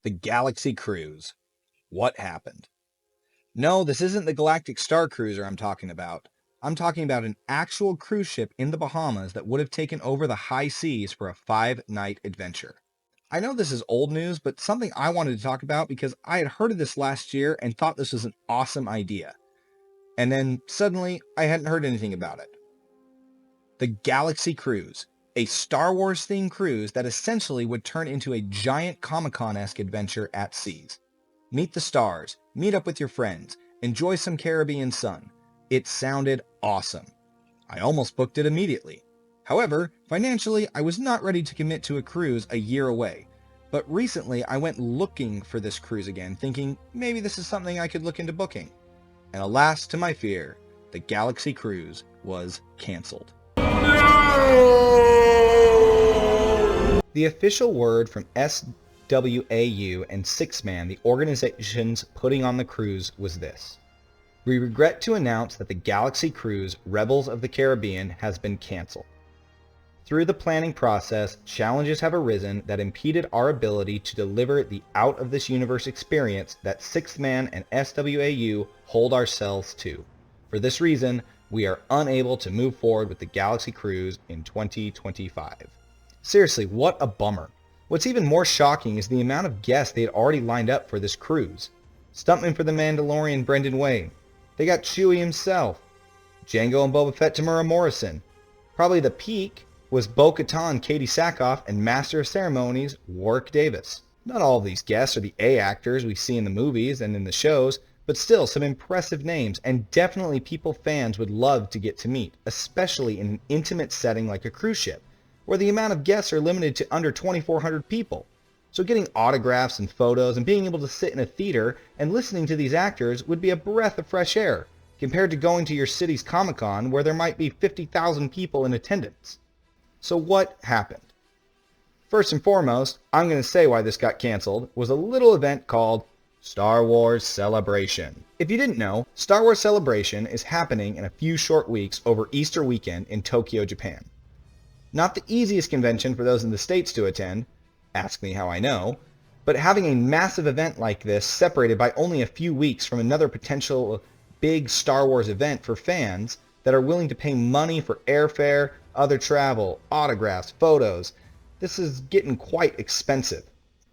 The Galaxy Cruise. What happened? No, this isn't the Galactic Star Cruiser I'm talking about. I'm talking about an actual cruise ship in the Bahamas that would have taken over the high seas for a 5-night adventure. I know this is old news, but something I wanted to talk about because I had heard of this last year and thought this was an awesome idea. And then suddenly I hadn't heard anything about it. The Galaxy Cruise, a Star Wars themed cruise that essentially would turn into a giant Comic-Con-esque adventure at seas. Meet the stars, meet up with your friends, enjoy some Caribbean sun. It sounded awesome. I almost booked it immediately. However, financially, I was not ready to commit to a cruise a year away. But recently, I went looking for this cruise again, thinking maybe this is something I could look into booking. And alas, to my fear, the Galaxy Cruise was canceled. The official word from SWAU and Six-Man, the organizations putting on the cruise, was this: "We regret to announce that the Galaxy Cruise Rebels of the Caribbean has been canceled. Through the planning process, challenges have arisen that impeded our ability to deliver the out-of-this-universe experience that Six-Man and SWAU hold ourselves to. For this reason, we are unable to move forward with the Galaxy Cruise in 2025. Seriously, what a bummer. What's even more shocking is the amount of guests they had already lined up for this cruise. Stuntman for The Mandalorian Brendan Wayne. They got Chewie himself. Jango and Boba Fett Tamura Morrison. Probably the peak was Bo-Katan Katie Sackhoff and Master of Ceremonies Warwick Davis. Not all of these guests are the A actors we see in the movies and in the shows, but still some impressive names and definitely people fans would love to get to meet, especially in an intimate setting like a cruise ship, where the amount of guests are limited to under 2,400 people. So getting autographs and photos and being able to sit in a theater and listening to these actors would be a breath of fresh air, compared to going to your city's Comic-Con where there might be 50,000 people in attendance. So what happened? First and foremost, I'm going to say why this got canceled, was a little event called Star Wars Celebration. If you didn't know, Star Wars Celebration is happening in a few short weeks over Easter weekend in Tokyo, Japan. Not the easiest convention for those in the States to attend, ask me how I know, but having a massive event like this separated by only a few weeks from another potential big Star Wars event for fans that are willing to pay money for airfare, other travel, autographs, photos, this is getting quite expensive.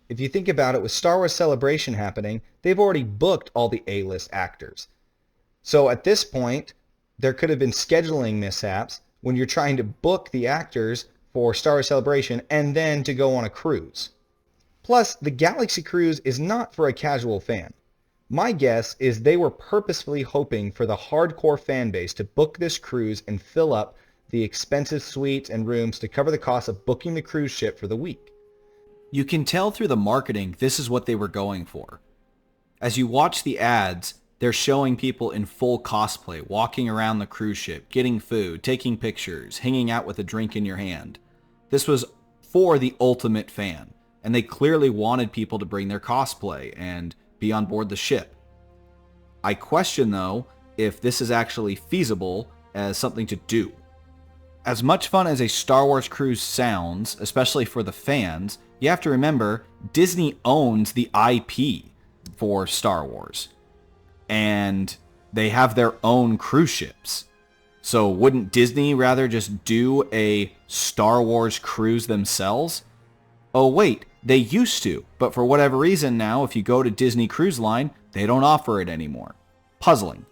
If you think about it, with Star Wars Celebration happening, they've already booked all the A-list actors. So at this point, there could have been scheduling mishaps when you're trying to book the actors for Star Wars Celebration and then to go on a cruise. Plus, the Galaxy Cruise is not for a casual fan. My guess is they were purposefully hoping for the hardcore fan base to book this cruise and fill up the expensive suites and rooms to cover the cost of booking the cruise ship for the week. You can tell through the marketing this is what they were going for. As you watch the ads, they're showing people in full cosplay, walking around the cruise ship, getting food, taking pictures, hanging out with a drink in your hand. This was for the ultimate fan, and they clearly wanted people to bring their cosplay and be on board the ship. I question, though, if this is actually feasible as something to do. As much fun as a Star Wars cruise sounds, especially for the fans, you have to remember Disney owns the IP for Star Wars. And they have their own cruise ships. So wouldn't Disney rather just do a Star Wars cruise themselves? Oh wait, they used to, but for whatever reason now, if you go to Disney Cruise Line, they don't offer it anymore. Puzzling.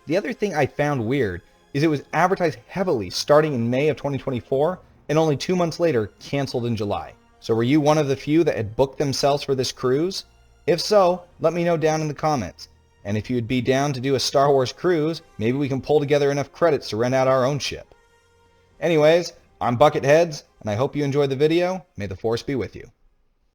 The other thing I found weird is it was advertised heavily starting in May of 2024 and only 2 months later canceled in July. So were you one of the few that had booked themselves for this cruise? If so, let me know down in the comments. And if you'd be down to do a Star Wars cruise, maybe we can pull together enough credits to rent out our own ship. Anyways, I'm Bucketheads, and I hope you enjoyed the video. May the Force be with you.